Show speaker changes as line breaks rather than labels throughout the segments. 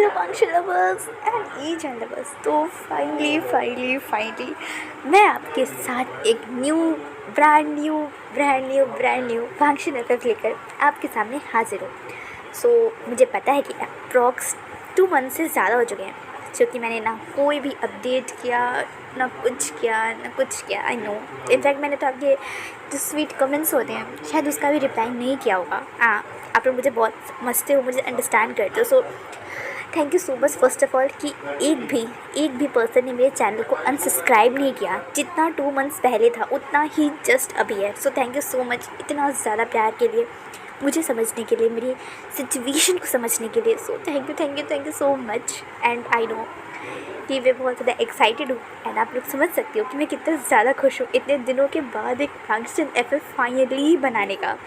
Hello function lovers and each and lovers. तो finally मैं आपके साथ एक ब्रांड न्यू फंक्शन एफएफ लेकर आपके सामने हाजिर हूँ। मुझे पता है कि अप्रॉक्स 2 मंथ से ज़्यादा हो चुके हैं जो कि मैंने ना कोई भी अपडेट किया, ना कुछ किया। आई नो, इनफैक्ट मैंने तो आपके जो स्वीट कमेंट्स होते हैं शायद उसका भी रिप्लाई नहीं किया होगा। हाँ, आप लोग मुझे बहुत समझते हो, मुझे अंडरस्टैंड करते हो। Thank you so much first of all कि एक भी पर्सन ने मेरे चैनल को अनसब्सक्राइब नहीं किया। जितना 2 मंथ्स पहले था उतना ही जस्ट अभी है। थैंक यू सो मच इतना ज़्यादा प्यार के लिए, मुझे समझने के लिए, मेरी सिचुएशन को समझने के लिए। Thank you so much. And I know कि मैं बहुत ज़्यादा एक्साइटेड हूँ एंड आप लोग समझ सकते हो कि मैं कितना ज़्यादा खुश हूँ इतने दिनों के बाद एक फंक्शन एफएफ फाइनली बनाने का।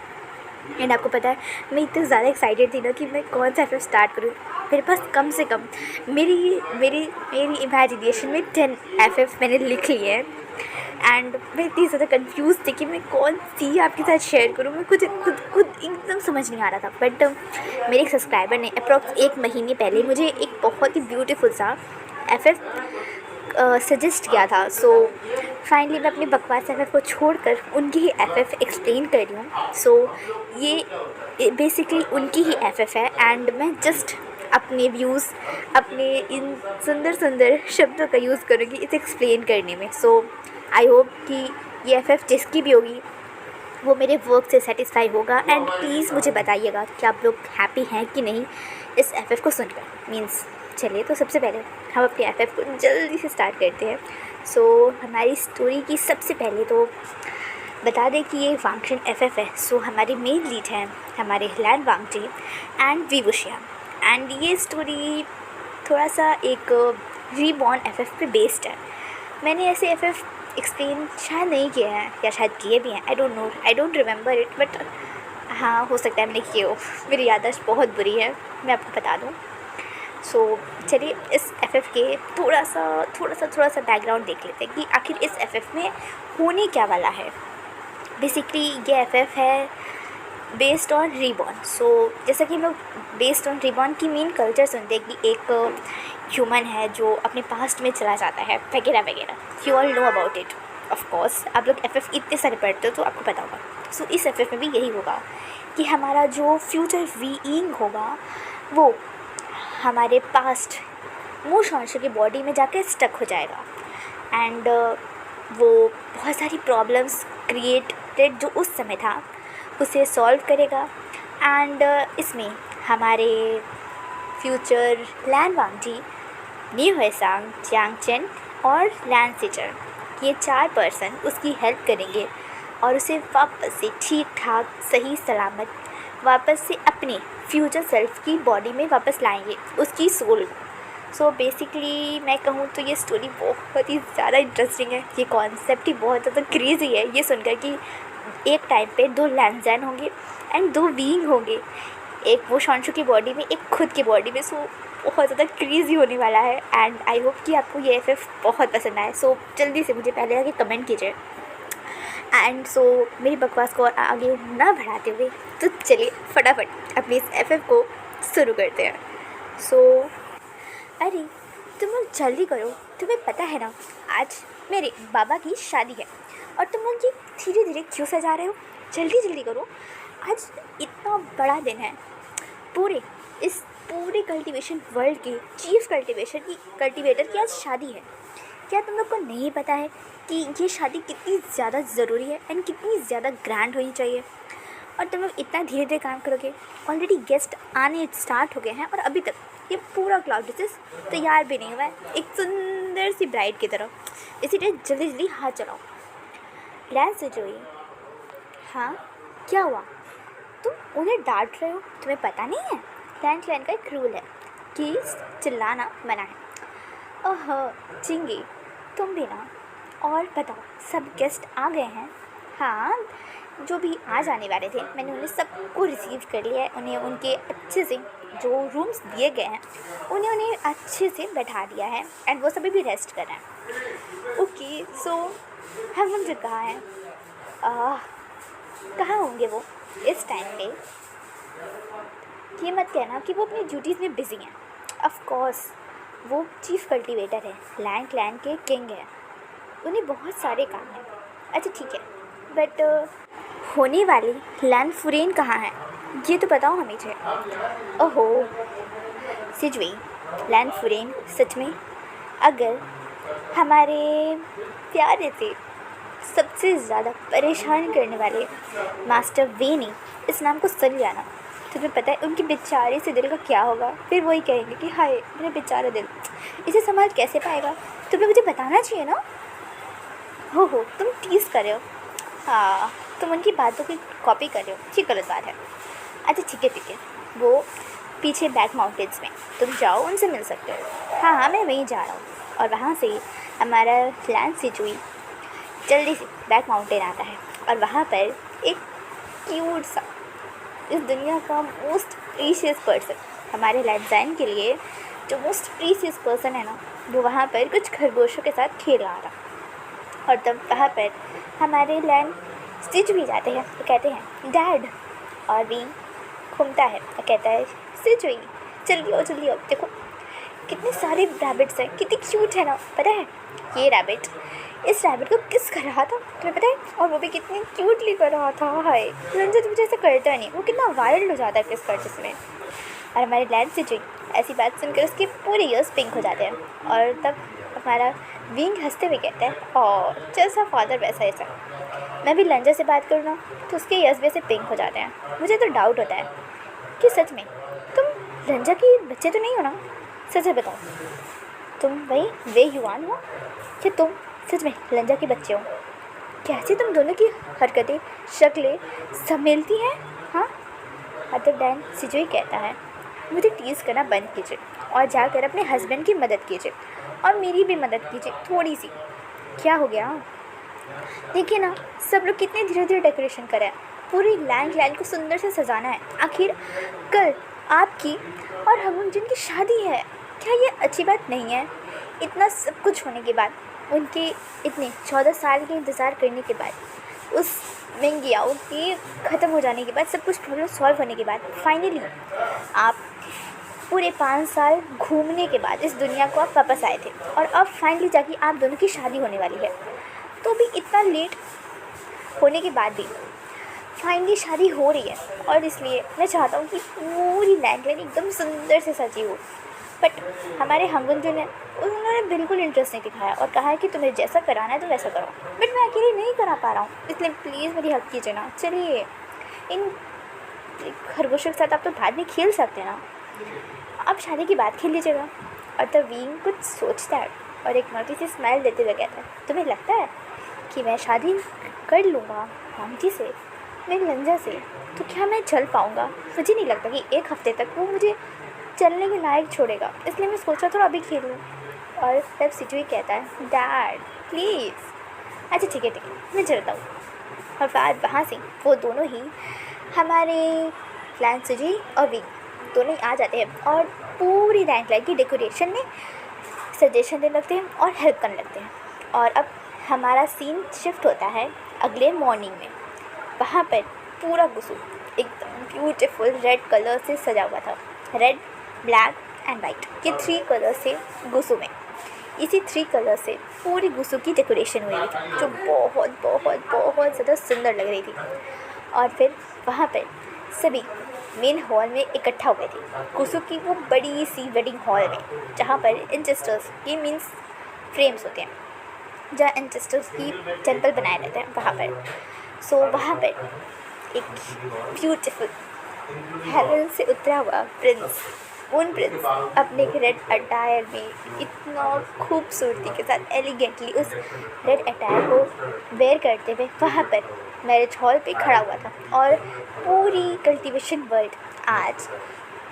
एंड आपको पता है मैं इतनी ज़्यादा एक्साइटेड थी ना कि मैं कौन सा एफएफ स्टार्ट करूँ। मेरे पास कम से कम मेरी इमेजिनेशन में 10 एफएफ मैंने लिख लिए हैं। एंड मैं इतनी ज़्यादा कंफ्यूज थी कि मैं कौन सी आपके साथ शेयर करूँ। मैं खुद एकदम समझ नहीं आ रहा था। बट मेरे एक सब्सक्राइबर ने अप्रॉक्स 1 महीने पहले मुझे एक बहुत ही ब्यूटीफुल सा एफएफ सजेस्ट किया था। फाइनली मैं अपनी बकवास एफएफ को छोड़कर उनकी ही एफएफ एक्सप्लेन कर रही हूँ। ये बेसिकली उनकी ही एफएफ है एंड मैं जस्ट अपने व्यूज़, अपने इन सुंदर शब्दों का यूज़ करूँगी इसे एक्सप्लेन करने में। आई होप कि ये एफएफ जिसकी भी होगी वो मेरे वर्क से सेटिस्फाई होगा। एंड प्लीज़ मुझे बताइएगा कि आप लोग हैप्पी हैं कि नहीं इस एफएफ को सुनकर। मीन्स चलिए, तो सबसे पहले हम अपने एफएफ को जल्दी से स्टार्ट करते हैं। हमारी स्टोरी की सबसे पहले तो बता दें कि ये फंक्शन एफएफ है। हमारी मेन लीड हैं हमारे लैन वांगजी एंड विवुशिया। एंड ये स्टोरी थोड़ा सा एक रीबॉर्न एफएफ पे बेस्ड है। मैंने ऐसे एफएफ एक्सप्लेन शायद नहीं किए हैं या शायद किए भी हैं, I don't remember it. But हाँ, हो सकता है मैंने किए हो, मेरी याददाश्त बहुत बुरी है, मैं आपको बता दूँ। चलिए इस एफएफ के थोड़ा सा बैकग्राउंड देख लेते हैं कि आखिर इस एफएफ में होने क्या वाला है। बेसिकली ये एफएफ है बेस्ड ऑन रीबॉर्न। जैसा कि हम लोग बेस्ड ऑन रीबॉर्न की मेन कल्चर सुनते हैं कि एक ह्यूमन है जो अपने पास्ट में चला जाता है वगैरह। You all know about it. Of course आप लोग एफएफ इतने सारे पढ़ते हो तो आपको पता होगा। इस एफएफ में भी यही होगा कि हमारा जो फ्यूचर बीइंग होगा वो हमारे पास्ट मोस्ट अंश की बॉडी में जाकर स्टक हो जाएगा। एंड वो बहुत सारी प्रॉब्लम्स क्रिएटेड जो उस समय था उसे सॉल्व करेगा। एंड इसमें हमारे फ्यूचर लैन वांगजी, नी हुएसांग, जियांग चेन और लैन सिचर, ये 4 पर्सन उसकी हेल्प करेंगे और उसे वापस से ठीक ठाक सही सलामत वापस से अपने फ्यूचर सेल्फ की बॉडी में वापस लाएंगे उसकी सोल को। बेसिकली मैं कहूँ तो ये स्टोरी बहुत ही ज़्यादा इंटरेस्टिंग है। ये कॉन्सेप्ट ही बहुत ज़्यादा क्रेज़ी है ये सुनकर कि एक टाइम पे 2 लैंजैन होंगे एंड 2 बीइंग होंगे, एक वो शॉन्शु की बॉडी में, एक खुद की बॉडी में। बहुत ज़्यादा क्रेज़ी होने वाला है एंड आई होप कि आपको ये एफएफ बहुत पसंद आए। जल्दी से मुझे पहले आके कमेंट कीजिए। एंड मेरी बकवास को और आगे ना बढ़ाते हुए तो चलिए फटाफट अपनी इस एफएफ को शुरू करते हैं। अरे तुम लोग जल्दी करो, तुम्हें पता है ना आज मेरे बाबा की शादी है और तुम लोग ये धीरे धीरे क्यों सजा रहे हो। जल्दी करो, आज इतना बड़ा दिन है। इस पूरे कल्टीवेशन वर्ल्ड के चीफ कल्टीवेटर की आज शादी है। क्या तुम लोग को नहीं पता है कि ये शादी कितनी ज़्यादा ज़रूरी है एंड कितनी ज़्यादा ग्रैंड होनी चाहिए। और तुम लोग इतना धीरे धीरे काम करोगे। ऑलरेडी गेस्ट आने स्टार्ट हो गए हैं और अभी तक ये पूरा क्लाउड डिसेस तैयार भी नहीं हुआ है एक सुंदर सी ब्राइड की तरह। इसीलिए जल्दी हाथ चलाओ। लैन से जो ये, हाँ क्या हुआ, तुम उन्हें डांट रहे हो, तुम्हें पता नहीं है लैन क्लैन का एक रूल है कि चिल्लाना मना है। ओह चिंगी, तुम भी ना। और बताओ, सब गेस्ट आ गए हैं? हाँ, जो भी आ जाने वाले थे मैंने उन्हें सबको रिसीव कर लिया है। उन्हें उनके अच्छे से जो रूम्स दिए गए हैं उन्हें अच्छे से बैठा दिया है एंड वो सभी भी रेस्ट कर रहे हैं। ओके, हम लोग जो कहाँ हैं, कहाँ होंगे वो इस टाइम पे? ये मत कहना कि वो अपनी ड्यूटीज़ में बिज़ी हैं। ऑफ कोर्स वो चीफ कल्टीवेटर है, लैंड क्लैन के किंग हैं, उन्हें बहुत सारे काम हैं। अच्छा ठीक है, बट होने वाली लैंड फुरेन कहाँ है, ये तो बताओ हमें मुझे। ओहो सिजुई, लैंड फुरेन सच में अगर हमारे प्यारे से सबसे ज़्यादा परेशान करने वाले मास्टर वे ने इस नाम को सुन लिया ना, तुम्हें पता है उनके बेचारे से दिल का क्या होगा। फिर वही कहेंगे कि हाय मेरा बेचारा दिल, इसे संभाल कैसे पाएगा। तुम्हें मुझे बताना चाहिए ना। हो तुम टीज़ कर रहे हो, हाँ तुम उनकी बातों की कॉपी कर रहे हो, ये गलत बात है। अच्छा ठीक है, वो पीछे बैक माउंटेन्स में, तुम जाओ उनसे मिल सकते हो। हाँ मैं वहीं जा रहा हूँ। और वहाँ से हमारा लैंड सिजुई जल्दी से बैक माउंटेन आता है और वहाँ पर एक क्यूट सा, इस दुनिया का मोस्ट प्रीशियस पर्सन, हमारे लैंडजाइन के लिए जो मोस्ट प्रीशियस पर्सन है ना, वो वहाँ पर कुछ खरगोशों के साथ खेल रहा था। और तब वहाँ पर हमारे लैंड सिजुई जाते हैं तो कहते हैं डैड, और भी घूमता है और कहता है सिजुई जल्दी आओ, देखो कितने सारे रैबिट्स हैं, कितनी क्यूट है ना। पता है ये रैबिट इस रैबिट को किस कर रहा था तुम्हें पता है, और वो भी कितनी क्यूटली कर रहा था। हाय रंजन मुझे ऐसा करता नहीं, वो कितना वायरल हो जाता है किस कर में। और हमारे लैंड सिजुई ऐसी बात सुनकर उसके पूरे ईयर्स पिंक हो जाते हैं। और तब हमारा विंग हंसते हुए कहता है और जैसा फादर वैसा ऐसा, मैं भी लंजा से बात करूँ ना तो उसके ईयर्स भी ऐसे पिंक हो जाते हैं। मुझे तो डाउट होता है कि सच में तुम लंजा के बच्चे तो नहीं हो ना, सच बताओ तुम वही वे युवान हो कि तुम सच में लंजा के बच्चे हो। कैसे तुम दोनों की हरकतें शक्लें सब मिलती हैं। हाँ मतलब डैन सिजुई कहता है मुझे टीज़ करना बंद कीजिए और जाकर अपने हस्बैंड की मदद कीजिए और मेरी भी मदद कीजिए थोड़ी सी। क्या हो गया, देखिए ना सब लोग कितने धीरे धीरे डेकोरेशन करें, पूरी लैंड को सुंदर से सजाना है। आखिर कल आपकी और हम जिनकी शादी है, क्या ये अच्छी बात नहीं है। इतना सब कुछ होने के बाद, उनके इतने 14 साल के इंतज़ार करने के बाद, उस महंगी आउट के ख़त्म हो जाने के बाद, सब कुछ प्रॉब्लम सॉल्व होने के बाद, फाइनली आप पूरे 5 साल घूमने के बाद इस दुनिया को आप वापस आए थे और अब फाइनली जाके आप दोनों की शादी होने वाली है। तो भी इतना लेट होने के बाद भी फाइनली शादी हो रही है और इसलिए मैं चाहता हूँ कि पूरी लैंड एकदम सुंदर से सजी हो। बट हमारे हंगन जो है उन्होंने बिल्कुल इंटरेस्ट नहीं दिखाया और कहा है कि तुम्हें जैसा कराना है तो वैसा करो। बट मैं अकेले नहीं करा पा रहा हूँ, इसलिए प्लीज़ मेरी हेल्प कीजिए ना। चलिए इन खरगोशों के साथ आप तो बाद में खेल सकते हैं ना, आप शादी की बात खेल लीजिएगा। और तब वीन कुछ सोचता है और एक मोटी सी स्माइल देते हुए कहता है तुम्हें लगता है कि मैं शादी कर लूँगा आंटी से, मेरी लंजा से, तो क्या मैं चल पाऊँगा। मुझे नहीं लगता कि एक हफ़्ते तक वो मुझे चलने के लायक छोड़ेगा, इसलिए मैं सोचा थोड़ा अभी खेल लूँ। और तब सिजुई कहता है डैड प्लीज़। अच्छा ठीक है मैं चलता हूँ। और फिर वहाँ से वो दोनों ही हमारे लैंड सिजुई और वी दोनों ही आ जाते हैं और पूरी रैंक लाइन की डेकोरेशन में सजेशन देने लगते हैं और हेल्प करने लगते हैं। और अब हमारा सीन शिफ्ट होता है अगले मॉर्निंग में। वहाँ पर पूरा गुसु एकदम ब्यूटीफुल रेड कलर से सजा हुआ था। रेड, ब्लैक एंड वाइट, ये 3 कलर से गुसु में, इसी 3 कलर से पूरी गुसु की डेकोरेशन हुई थी जो बहुत बहुत बहुत ज़्यादा सुंदर लग रही थी। और फिर वहाँ पर सभी मेन हॉल में इकट्ठा हुए थे, गुसु की वो बड़ी सी वेडिंग हॉल में, जहाँ पर एंसेस्टर्स, ये मीन्स फ्रेम्स होते हैं जहाँ एंसेस्टर्स की टेंपल बनाए रहते हैं वहाँ पर। सो वहाँ पर एक ब्यूटीफुल हेवन से उतरा हुआ प्रिंस, मून प्रिंस, अपने रेड अटायर में इतना खूबसूरती के साथ एलिगेंटली उस रेड अटायर को वेयर करते हुए वहाँ पर मैरिज हॉल पे खड़ा हुआ था। और पूरी कल्टीवेशन वर्ल्ड आज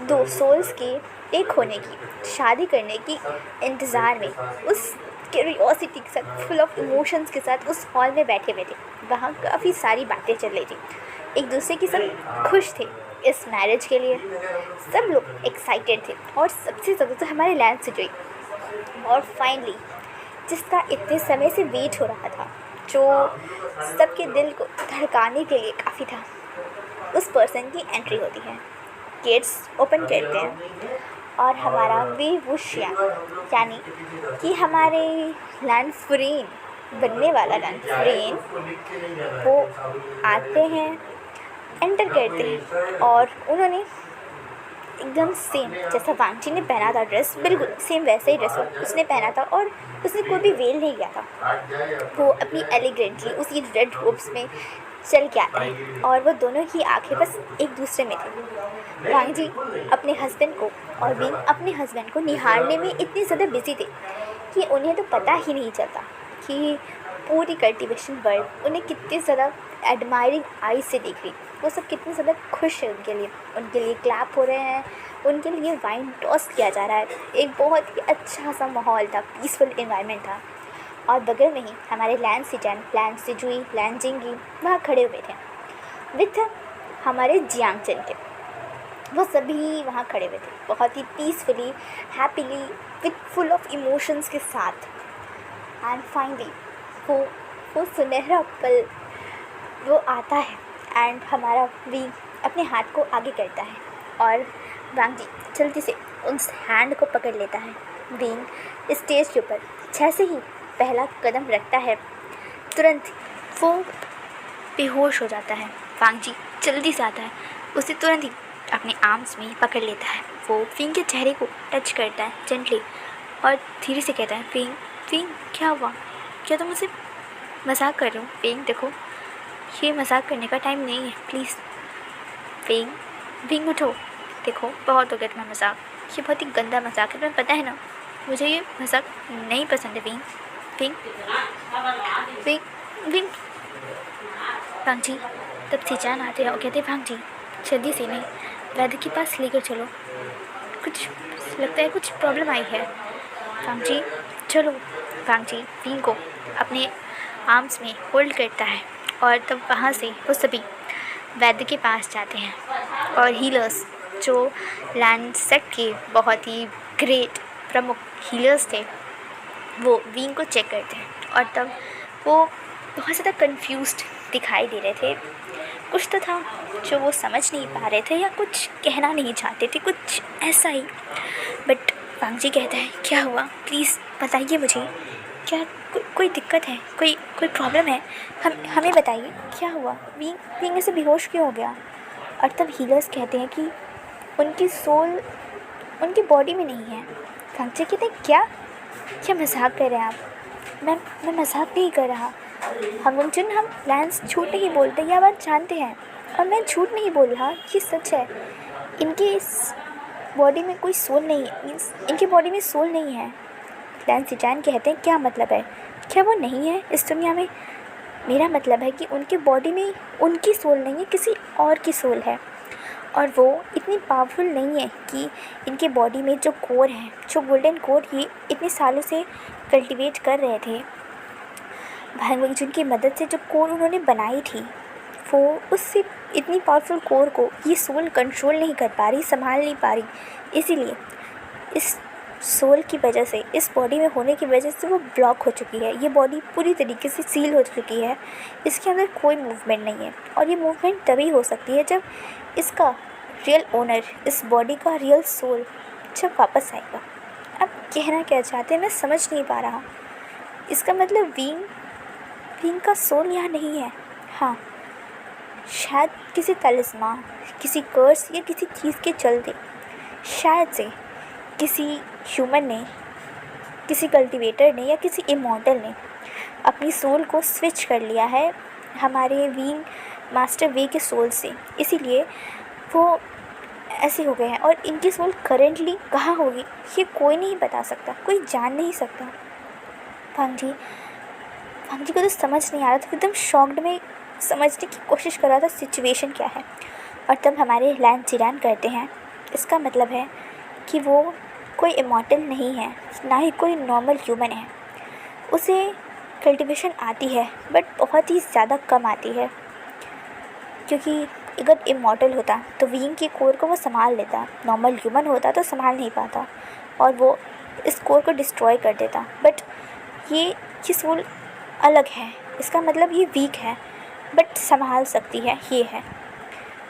2 सोल्स के एक होने की, शादी करने की इंतज़ार में, उस क्यूरियोसिटी के साथ, फुल ऑफ इमोशंस के साथ उस हॉल में बैठे हुए थे। वहाँ काफ़ी सारी बातें चल रही थी, एक दूसरे की सब खुश थे इस मैरिज के लिए, सब लोग एक्साइटेड थे। और सबसे ज़्यादा तो हमारे लैंड सिजुई, और फाइनली जिसका इतने समय से वेट हो रहा था, जो सबके दिल को धड़काने के लिए काफ़ी था, उस पर्सन की एंट्री होती है। गेट्स ओपन करते हैं और हमारा वेवुशियन यानी कि हमारे लैंसफ्रेन बनने वाला लैंसफ्रेन वो आते हैं, एंटर करते हैं और उन्होंने एकदम सेम जैसा वांगची ने पहना था ड्रेस, बिल्कुल सेम वैसे ही ड्रेस उसने पहना था और उसने कोई भी वेल नहीं किया था। वो अपनी एलिगेंटली उसी रेड रोब्स में चल के आता है और वो दोनों की आंखें बस एक दूसरे में थी। वांगजी अपने हस्बैंड को और विंग अपने हस्बैंड को निहारने में इतने ज़्यादा बिजी थे कि उन्हें तो पता ही नहीं चलता कि पूरी कल्टीवेशन वर्ल्ड उन्हें कितनी ज़्यादा एडमायरिंग आई से देख रही। वो सब कितने ज़्यादा खुश है उनके लिए क्लैप हो रहे हैं, उनके लिए वाइन टॉस किया जा रहा है। एक बहुत ही अच्छा सा माहौल था, पीसफुल इन्वायरमेंट था। और बगल में ही हमारे लैंड सिजन, लैंड सिजुई, लैंड जिंगी वहाँ खड़े हुए थे विथ हमारे जियांगचन के। वो सभी वहाँ खड़े हुए थे बहुत ही peacefully, happily, with full of emotions के साथ। एंड फाइनली वो सुनहरा पल वो आता है एंड हमारा विंग अपने हाथ को आगे करता है और वांगजी जल्दी से उस हैंड को पकड़ लेता है। विंग स्टेज के ऊपर जैसे ही पहला कदम रखता है तुरंत वो बेहोश हो जाता है। वांगजी जल्दी से आता है, उसे तुरंत ही अपने आर्म्स में पकड़ लेता है। वो विंग के चेहरे को टच करता है जेंटली और धीरे से कहता है, विंग क्या हुआ? क्या तुम मुझसे मजाक कर रहे हो? विंग देखो, ये मजाक करने का टाइम नहीं है, प्लीज़। विंग उठो, देखो बहुत हो गया तुम्हारा मजाक, ये बहुत ही गंदा मजाक है, तुम्हें पता है ना, मुझे ये मजाक नहीं पसंद है। विंग वांगजी तब सिजान आते हैं और कहते हैं, वांगजी जल्दी से नहीं वैद्य के पास लेकर चलो, कुछ लगता है कुछ प्रॉब्लम आई है। वांगजी चलो। वांगजी विंग को अपने आर्म्स में होल्ड करता है और तब वहाँ से वो सभी वैद्य के पास जाते हैं और हीलर्स जो लैंडसेट के बहुत ही ग्रेट प्रमुख हीलर्स थे वो विंग को चेक करते हैं और तब वो बहुत ज़्यादा कंफ्यूज्ड दिखाई दे रहे थे। कुछ तो था जो वो समझ नहीं पा रहे थे या कुछ कहना नहीं चाहते थे, कुछ ऐसा ही। बट वांगजी कहता है, क्या हुआ, प्लीज़ बताइए मुझे, क्या कोई दिक्कत है, कोई प्रॉब्लम है, हमें बताइए क्या हुआ, विंग ऐसे बेहोश क्यों हो गया? और तब हीलर्स कहते हैं कि उनकी सोल उनकी बॉडी में नहीं है। वांगजी कहते हैं, क्या मजाक कर रहे हैं आप? मैं मजाक नहीं कर रहा। हम लैंस झूठ नहीं बोलते, यह बात जानते हैं और मैं झूठ नहीं बोल रहा, ये सच है। इनकी इस बॉडी में कोई सोल नहीं है, मीन्स इनकी बॉडी में सोल नहीं है। लैंस सिजान कहते हैं, क्या मतलब है? क्या वो नहीं है इस दुनिया में? मेरा मतलब है कि उनके बॉडी में उनकी सोल नहीं है, किसी और की सोल है और वो इतनी पावरफुल नहीं है कि इनके बॉडी में जो कोर है, जो गोल्डन कोर ये इतने सालों से कल्टीवेट कर रहे थे, भांगचुन की मदद से जो कोर उन्होंने बनाई थी, वो उससे इतनी पावरफुल कोर को ये सोल कंट्रोल नहीं कर पा रही, संभाल नहीं पा रही। इसीलिए इस सोल की वजह से, इस बॉडी में होने की वजह से वो ब्लॉक हो चुकी है। ये बॉडी पूरी तरीके से सील हो चुकी है, इसके अंदर कोई मूवमेंट नहीं है और ये मूवमेंट तभी हो सकती है जब इसका रियल ओनर, इस बॉडी का रियल सोल जब वापस आएगा। अब कहना क्या चाहते हैं मैं समझ नहीं पा रहा। इसका मतलब विंग का सोल यहाँ नहीं है। हाँ, शायद किसी तलिस्मा, किसी कर्स या किसी चीज़ के चलते शायद से किसी ह्यूमन ने, किसी कल्टीवेटर ने या किसी इमॉर्टल ने अपनी सोल को स्विच कर लिया है हमारे विंग मास्टर वे के सोल से, इसीलिए वो ऐसे हो गए हैं। और इनकी सोल करेंटली कहाँ होगी ये कोई नहीं बता सकता, कोई जान नहीं सकता। वांगजी को तो समझ नहीं आ रहा था, एकदम शॉक्ड में समझने की कोशिश कर रहा था सिचुएशन क्या है। और तब हमारे लैंड जिरान करते हैं, इसका मतलब है कि वो कोई इमॉर्टल नहीं है, ना ही कोई नॉर्मल ह्यूमन है। उसे कल्टीवेशन आती है बट बहुत ही ज़्यादा कम आती है, क्योंकि अगर इमॉर्टल होता तो विंग की कोर को वो संभाल लेता, नॉर्मल ह्यूमन होता तो संभाल नहीं पाता और वो इस कोर को डिस्ट्रॉय कर देता। बट ये सोल अलग है, इसका मतलब ये वीक है बट संभाल सकती है, ये है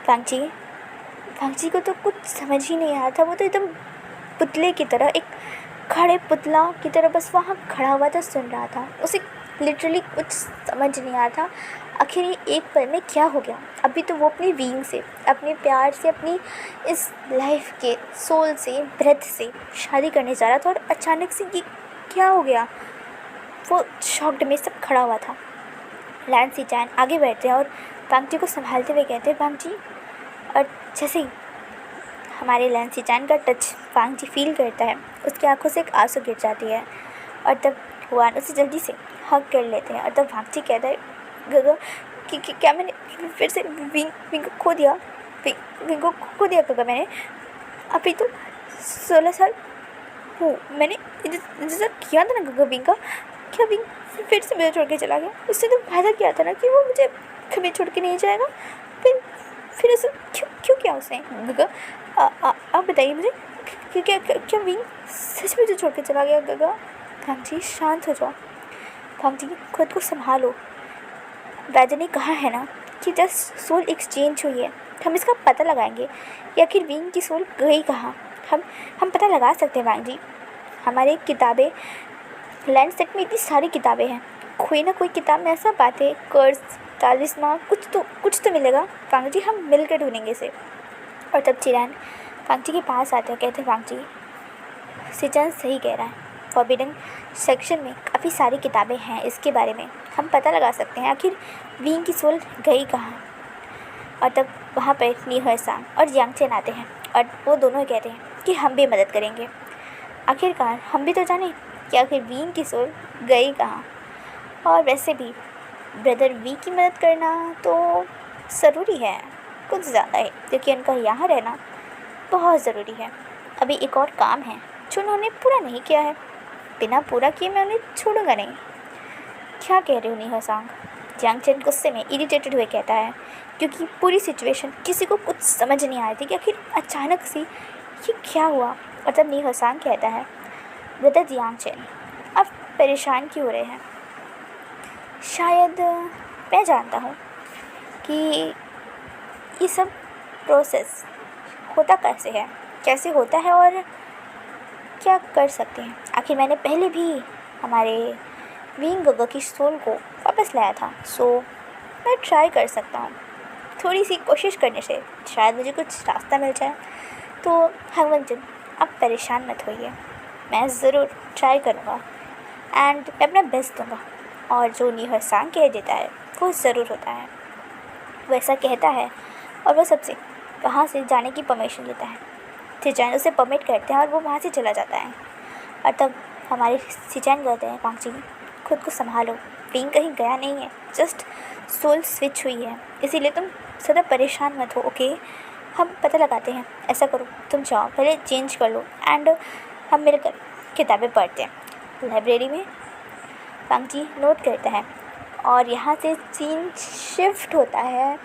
वांगजी को तो कुछ समझ ही नहीं आया था। वो तो एकदम पुतले की तरह, एक खड़े पुतला की तरह बस वहाँ खड़ा हुआ था, सुन रहा था। उसे लिटरली कुछ समझ नहीं आ रहा था आखिर ये एक पल में क्या हो गया। अभी तो वो अपनी विंग से, अपने प्यार से, अपनी इस लाइफ के सोल से, ब्रेथ से शादी करने जा रहा था, और अचानक से ये क्या हो गया। वो शॉक्ड में सब खड़ा हुआ था। लैंड सी चैन आगे बढ़ते हैं और वांग जी को संभालते हुए कहते हैं, वांग जी। और जैसे ही हमारे लैंड सी चैन का टच वांग जी फील करता है, उसकी आंखों से एक आंसू गिर जाती है, और तब हुआन उसे जल्दी से हग कर लेते हैं। और तब वांग जी कहता है, गगा कि क्या मैंने फिर से विंग को खो दिया, विंग को खो दिया गगा मैंने। अभी तो 16 साल हो मैंने इंतज़ार किया था ना गगा विंग का। क्या विंग फिर से मुझे छोड़ के चला गया? उससे तो वादा किया था ना कि वो मुझे कभी छोड़ के नहीं जाएगा। फिर उसे क्यों किया उसने? गगा आप बताइए मुझे, क्या विंग सच में मुझे छोड़ के चला गया? गगा वांग जी शांत हो जाओ, वांग जी खुद को संभालो। राजा ने कहा है ना कि जस्ट सोल एक्सचेंज हुई है, हम इसका पता लगाएंगे कि आखिर विंग की सोल गई कहाँ। हम पता लगा सकते हैं वांग जी। हमारी किताबें, लैंड सेट में इतनी सारी किताबें हैं, कोई ना कोई किताब में ऐसा बातें, कर्ज, तालिस्मा, कुछ तो मिलेगा वांग जी। हम मिलकर ढूंढेंगे इसे। और तब चिरान वांग जी के पास आते हैं, कहते हैं, वांग जी सिचन सही कह रहा है, फॉरबिडन सेक्शन में काफ़ी सारी किताबें हैं इसके बारे में, हम पता लगा सकते हैं आखिर विंग की सोल गई कहाँ। और तब वहाँ पर नीहर सांग और यांग चेन आते हैं, और वो दोनों कहते हैं कि हम भी मदद करेंगे। आखिरकार हम भी तो जाने कि आखिर विंग की सोल गई कहाँ। और वैसे भी ब्रदर वी की मदद करना तो ज़रूरी है, कुछ ज़्यादा है, क्योंकि उनका यहाँ रहना बहुत ज़रूरी है। अभी एक और काम है जो उन्होंने पूरा नहीं किया है, बिना पूरा किए मैं उन्हें छोड़ूंगा नहीं। क्या कह रहे हो नीहर सांग? यांग चेन गुस्से में इरिटेटेड हुए कहता है, क्योंकि पूरी सिचुएशन किसी को कुछ समझ नहीं आ रही थी कि आखिर अचानक से ये क्या हुआ। और तब नीहर सांग कहता है, ब्रदर यांग चेन आप परेशान क्यों हो रहे हैं? शायद मैं जानता हूँ कि ये सब प्रोसेस होता कैसे होता है और क्या कर सकते हैं। आखिर मैंने पहले भी हमारे विंग गगा की सोल को वापस लाया था, सो मैं ट्राई कर सकता हूँ। थोड़ी सी कोशिश करने से शायद मुझे कुछ रास्ता मिल जाए। तो हंगवंजन आप परेशान मत होइए, मैं ज़रूर ट्राई करूँगा एंड मैं अपना बेस्ट दूँगा। और जो नीहर सांग कह देता है वो ज़रूर होता है, वैसा कहता है, और वो सबसे वहाँ से जाने की परमिशन लेता है। सिचैन उसे परमिट करते हैं और वो वहाँ से चला जाता है। और तब हमारे सिचैन कहते हैं, वांग जी खुद को संभालो, विंग कहीं गया नहीं है, जस्ट सोल स्विच हुई है, इसीलिए तुम ज़्यादा परेशान मत हो, ओके? हम पता लगाते हैं। ऐसा करो, तुम जाओ पहले चेंज कर लो एंड हम मिलकर किताबें पढ़ते हैं लाइब्रेरी में। वांग जी नोट करता है और यहाँ से सीन शिफ्ट होता है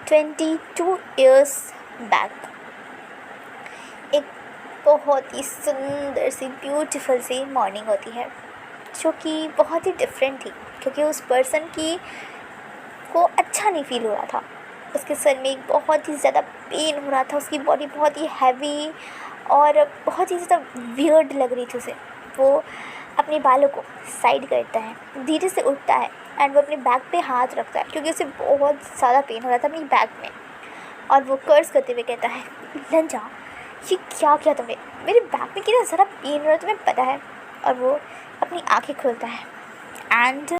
22 इयर्स बैक। एक बहुत ही सुंदर सी ब्यूटीफुल सी मॉर्निंग होती है, जो कि बहुत ही डिफरेंट थी, क्योंकि उस पर्सन को अच्छा नहीं फील हो रहा था। उसके सर में एक बहुत ही ज़्यादा पेन हो रहा था, उसकी बॉडी बहुत ही हैवी और बहुत ही ज़्यादा वियर्ड लग रही थी उसे। वो अपने बालों को साइड करता है, धीरे से उठता है एंड वो अपने बैक पे हाथ रखता है, क्योंकि उसे बहुत ज़्यादा पेन हो रहा था अपनी बैक में। और वो कर्ज करते हुए कहता है, लंजा ये क्या किया तुमने? मेरे बैक में कितना ज़्यादा पेन हो रहा है तुम्हें पता है? और वो अपनी आंखें खोलता है एंड